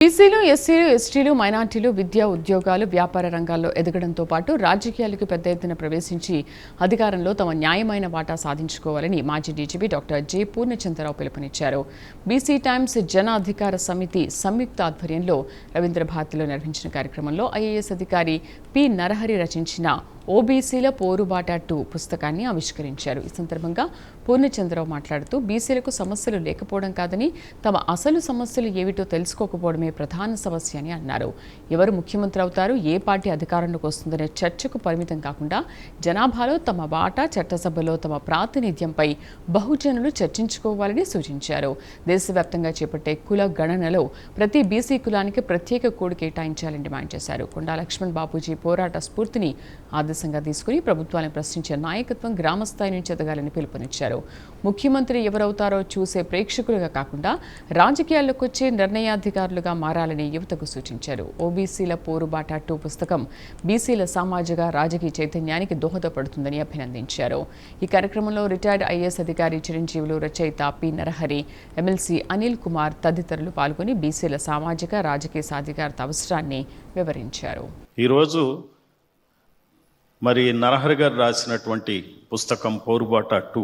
బీసీలు, ఎస్సీలు, ఎస్టీలు, మైనార్టీలు విద్యా, ఉద్యోగాలు, వ్యాపార రంగాల్లో ఎదగడంతో పాటు రాజకీయాలకు పెద్ద ఎత్తున ప్రవేశించి అధికారంలో తమ న్యాయమైన వాటా సాధించుకోవాలని మాజీ డీజీపీ డాక్టర్ జె పూర్ణచంద్రరావు పిలుపునిచ్చారు. బీసీ టైమ్స్ జన అధికార సమితి సంయుక్త ఆధ్వర్యంలో రవీంద్ర భారతిలో నిర్వహించిన కార్యక్రమంలో ఐఏఎస్ అధికారి పి నరహరి రచించిన ఓబీసీల పోరుబాట 2 పుస్తకాన్ని ఆవిష్కరించారు. ఈ సందర్భంగా పూర్ణచంద్రరావు మాట్లాడుతూ బీసీలకు సమస్యలు లేకపోవడం కాదని తమ అసలు సమస్యలు ఏమిటో తెలుసుకోకపోవడమే ప్రధాన సమస్య అని అన్నారు. ఎవరు ముఖ్యమంత్రి అవుతారు, ఏ పార్టీ అధికారంలోకి వస్తుందనే చర్చకు పరిమితం కాకుండా జనాభాలో తమ వాటా, చట్టసభలో తమ ప్రాతినిధ్యంపై బహుజనులు చర్చించుకోవాలని సూచించారు. దేశవ్యాప్తంగా చేపట్టే కుల గణనలో ప్రతి బీసీ కులానికి ప్రత్యేక కోడ్ కేటాయించాలని డిమాండ్ చేశారు. కొండా లక్ష్మణ్ బాపూజీ పోరాట స్ఫూర్తిని ఆదర్శంగా తీసుకుని ప్రభుత్వాన్ని ప్రశ్నించే నాయకత్వం గ్రామస్థాయి నుంచి ఎదగాలని పిలుపునిచ్చారు. ముఖ్యమంత్రి ఎవరవుతారో చూసే ప్రేక్షకులుగా కాకుండా రాజకీయాల్లోకి వచ్చే నిర్ణయాధికారులుగా మారాలని యువతకు సూచించారు. ఓబీసీల పోరుబాట 2 పుస్తకం బీసీల సామాజిక రాజకీయ చైతన్యానికి దోహదపడుతుందని అభినందించారు. ఈ కార్యక్రమంలో రిటైర్డ్ ఐఏఎస్ అధికారి చిరంజీవులు, రచయిత పి నరహరి, ఎమ్మెల్సీ అనిల్ కుమార్ తదితరులు పాల్గొని బీసీల సామాజిక రాజకీయ సాధికారత అవసరాన్ని వివరించారు. ఈరోజు మరి నరహరి గారు రాసినటువంటి పుస్తకం పోరుబాట 2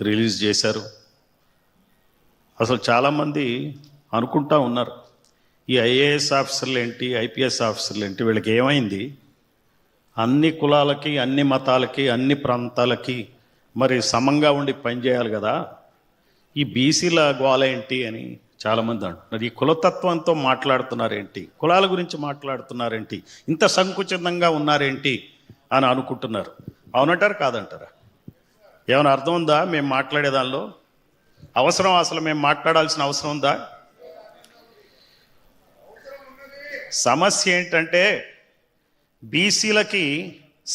రిలీజ్ చేశారు. అసలు చాలామంది అనుకుంటా ఉన్నారు, ఈ ఐఏఎస్ ఆఫీసర్లు ఏంటి, ఐపీఎస్ ఆఫీసర్లు ఏంటి, వీళ్ళకి ఏమైంది, అన్ని కులాలకి, అన్ని మతాలకి, అన్ని ప్రాంతాలకి మరి సమంగా ఉండి పనిచేయాలి కదా, ఈ బీసీల గోల ఏంటి అని చాలామంది అంటున్నారు. ఈ కులతత్వంతో మాట్లాడుతున్నారేంటి, కులాల గురించి మాట్లాడుతున్నారేంటి, ఇంత సంకుచితంగా ఉన్నారేంటి అని అనుకుంటున్నారు. అవునంటారు కాదంటారా? ఏమైనా అర్థం ఉందా మేము మాట్లాడే దానిలో? అవసరం, అసలు మేము మాట్లాడాల్సిన అవసరం ఉందా? సమస్య ఏంటంటే బీసీలకి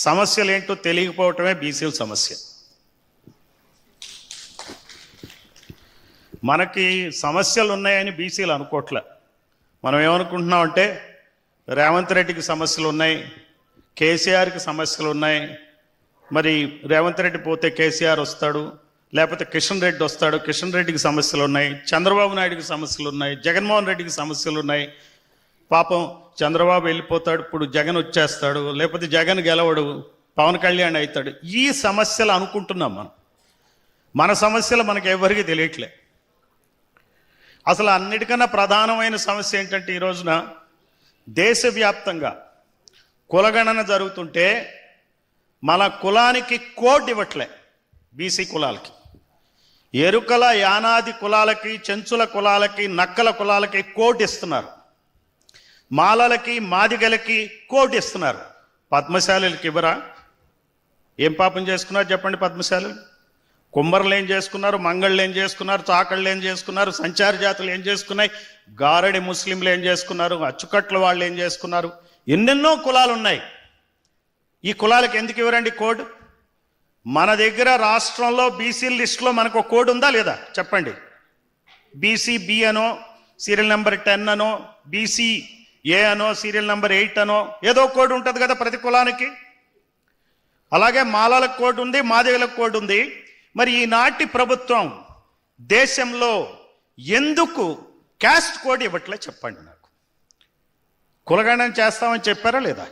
సమస్యలు ఏంటో తెలియకపోవటమే బీసీల సమస్య. మనకి సమస్యలు ఉన్నాయని బీసీలు అనుకోవట్లే. మనం ఏమనుకుంటున్నామంటే రేవంత్ రెడ్డికి సమస్యలు ఉన్నాయి, కేసీఆర్కి సమస్యలు ఉన్నాయి, మరి రేవంత్ రెడ్డి పోతే కేసీఆర్ వస్తాడు, లేకపోతే కిషన్ రెడ్డి వస్తాడు, కిషన్ రెడ్డికి సమస్యలు ఉన్నాయి, చంద్రబాబు నాయుడికి సమస్యలు ఉన్నాయి, జగన్మోహన్ రెడ్డికి సమస్యలు ఉన్నాయి, పాపం చంద్రబాబు వెళ్ళిపోతాడు, ఇప్పుడు జగన్ వచ్చేస్తాడు, లేకపోతే జగన్ గెలవడు, పవన్ కళ్యాణ్ అవుతాడు. ఈ సమస్యలు అనుకుంటున్నాం మనం. మన సమస్యలు మనకు ఎవరికి తెలియట్లే. అసలు అన్నిటికన్నా ప్రధానమైన సమస్య ఏంటంటే ఈ రోజున దేశవ్యాప్తంగా కులగణన జరుగుతుంటే మన కులానికి కోడ్ ఇవ్వట్లే. బీసీ కులాలకి, ఎరుకల యానాది కులాలకి, చెంచుల కులాలకి, నక్కల కులాలకి కోడ్ ఇస్తున్నారు. మాలలకి, మాదిగలకి కోడ్ ఇస్తున్నారు. పద్మశాలులకి ఇవ్వరా? ఏం పాపం చేసుకున్నారు చెప్పండి? పద్మశాలులు కుమ్మరులు ఏం చేసుకున్నారు, మంగళ్ళు ఏం చేసుకున్నారు, చాకళ్ళు ఏం చేసుకున్నారు, సంచార జాతులు ఏం చేసుకున్నాయి, గారడి ముస్లింలు ఏం చేసుకున్నారు, అచ్చుకట్ల వాళ్ళు ఏం చేసుకున్నారు, ఎన్నెన్నో కులాలు ఉన్నాయి. ఈ కులాలకు ఎందుకు ఇవ్వరండి కోడ్? మన దగ్గర రాష్ట్రంలో బీసీ లిస్టులో మనకు ఒక కోడ్ ఉందా లేదా చెప్పండి? బీసీ బి అనో, సీరియల్ నెంబర్ 10 అనో, బీసీ ఏ అనో, సీరియల్ నెంబర్ 8 అనో, ఏదో కోడ్ ఉంటుంది కదా ప్రతి కులానికి. అలాగే మాలలకు కోడ్ ఉంది, మాదిగలకు కోడ్ ఉంది. మరి ఈనాటి ప్రభుత్వం దేశంలో ఎందుకు క్యాస్ట్ కోడ్ ఇవ్వట్లే చెప్పండి నాకు. కులగణన చేస్తామని చెప్పారా లేదా?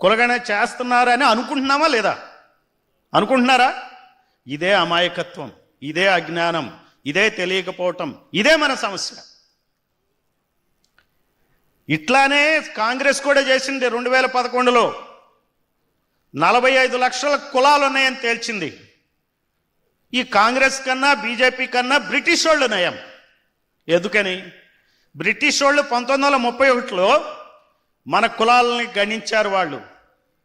కులగణన చేస్తున్నారని అనుకుంటున్నామా లేదా? అనుకుంటున్నారా? ఇదే అమాయకత్వం, ఇదే అజ్ఞానం, ఇదే తెలియకపోవటం, ఇదే మన సమస్య. ఇట్లానే కాంగ్రెస్ కూడా చేసింది. 2011లో 45 లక్షల కులాలు ఉన్నాయని తేల్చింది. ఈ కాంగ్రెస్ కన్నా, బీజేపీ కన్నా బ్రిటిష్ వాళ్ళు నయం. ఎందుకని? బ్రిటిష్ వాళ్ళు 1931లో మన కులాలని గణించారు. వాళ్ళు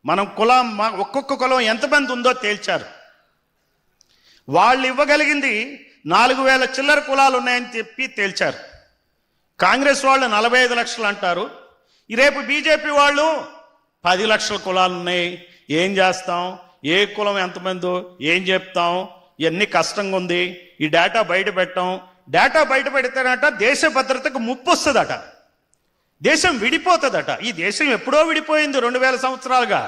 మనం కులం, ఒక్కొక్క కులం ఎంతమంది ఉందో తేల్చారు. వాళ్ళు ఇవ్వగలిగింది 4000 చిల్లర కులాలు ఉన్నాయని చెప్పి తేల్చారు. కాంగ్రెస్ వాళ్ళు 45 లక్షలు అంటారు. రేపు బీజేపీ వాళ్ళు 10 లక్షల కులాలు ఉన్నాయి, ఏం చేస్తాం, ఏ కులం ఎంతమందో ఏం చెప్తాం, ఇవన్నీ కష్టంగా ఉంది, ఈ డేటా బయట పెట్టాం. డేటా బయట పెడితేనట దేశ భద్రతకు ముప్పు వస్తుందట, దేశం విడిపోతుందట. ఈ దేశం ఎప్పుడో విడిపోయింది, 2000 సంవత్సరాలుగా.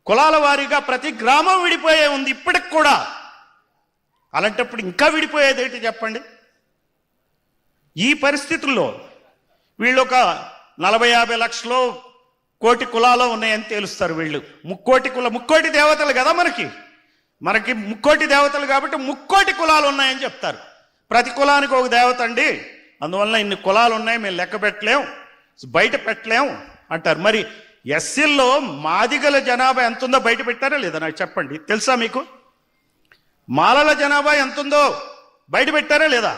కులాల వారీగా ప్రతి గ్రామం విడిపోయే ఉంది ఇప్పటికి కూడా. అలాంటప్పుడు ఇంకా విడిపోయేది ఏంటి చెప్పండి? ఈ పరిస్థితుల్లో వీళ్ళు ఒక 40-50 లక్షలు కోటి కులాలు ఉన్నాయని తేలుస్తారు వీళ్ళు. ముక్కోటి దేవతలు కదా మనకి ముక్కోటి దేవతలు కాబట్టి ముక్కోటి కులాలు ఉన్నాయని చెప్తారు. ప్రతి కులానికి ఒక దేవత అండి, అందువల్ల ఇన్ని కులాలు ఉన్నాయి, మేము లెక్క పెట్టలేం, బయట పెట్టలేం అంటారు. మరి ఎస్సీల్లో మాదిగల జనాభా ఎంత ఉందో బయట పెట్టారా లేదా నాకు చెప్పండి. తెలుసా మీకు? మాలల జనాభా ఎంత ఉందో బయట పెట్టారా లేదా?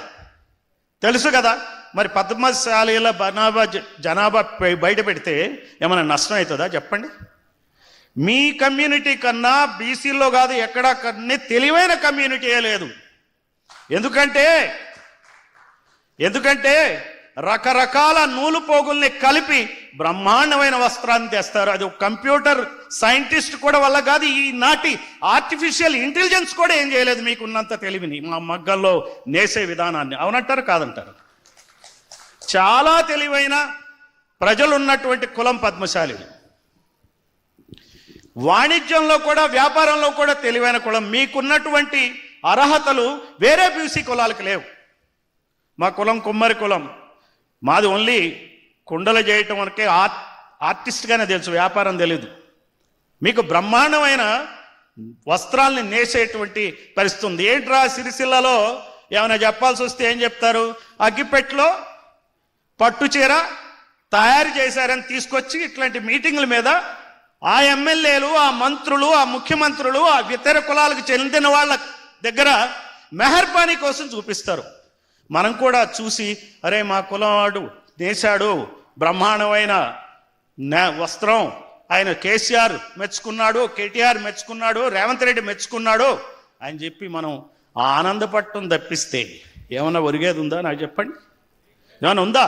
తెలుసు కదా. మరి పద్మశాలీల జనాభా బయట పెడితే ఏమైనా నష్టం అవుతుందా చెప్పండి? మీ కమ్యూనిటీ కన్నా బీసీల్లో కాదు ఎక్కడా కన్నా తెలివైన కమ్యూనిటీయే లేదు. ఎందుకంటే రకరకాల నూలు పోగుల్ని కలిపి బ్రహ్మాండమైన వస్త్రాన్ని తెస్తారు. అది కంప్యూటర్ సైంటిస్ట్ కూడా వల్ల కాదు, ఈనాటి ఆర్టిఫిషియల్ ఇంటెలిజెన్స్ కూడా ఏం చేయలేదు మీకున్నంత తెలివిని మా మగ్గల్లో నేసే విధానాన్ని. అవునంటారు కాదంటారు? చాలా తెలివైన ప్రజలు ఉన్నటువంటి కులం పద్మశాలీలు. వాణిజ్యంలో కూడా వ్యాపారంలో కూడా తెలివైన కులం. మీకున్నటువంటి అర్హతలు వేరే బీసీ కులాలకు లేవు. మా కులం కుమ్మరి కులం, మాది ఓన్లీ కుండలు చేయటం వరకే, ఆర్టిస్ట్గానే తెలుసు, వ్యాపారం తెలియదు. మీకు బ్రహ్మాండమైన వస్త్రాల్ని నేసేటువంటి పరిస్థితి ఉంది. ఏంట్రా సిరిసిల్లలో ఏమైనా చెప్పాల్సి వస్తే ఏం చెప్తారు? అగ్గిపెట్టెలో పట్టు చీర తయారు చేశారని తీసుకొచ్చి ఇట్లాంటి మీటింగుల మీద ఆ ఎమ్మెల్యేలు, ఆ మంత్రులు, ఆ ముఖ్యమంత్రులు, ఆ ఇతర కులాలకు చెందిన వాళ్ళ దగ్గర మెహర్బానీ కోసం చూపిస్తారు. మనం కూడా చూసి అరే మా కులం వాడు నేశాడు బ్రహ్మాండమైన వస్త్రం, ఆయన కేసీఆర్ మెచ్చుకున్నాడు, కేటీఆర్ మెచ్చుకున్నాడు, రేవంత్ రెడ్డి మెచ్చుకున్నాడు అని చెప్పి మనం ఆనందపడటం తప్పిస్తే ఏమన్నా ఒరిగేది ఉందా నాకు చెప్పండి? ఏమైనా ఉందా?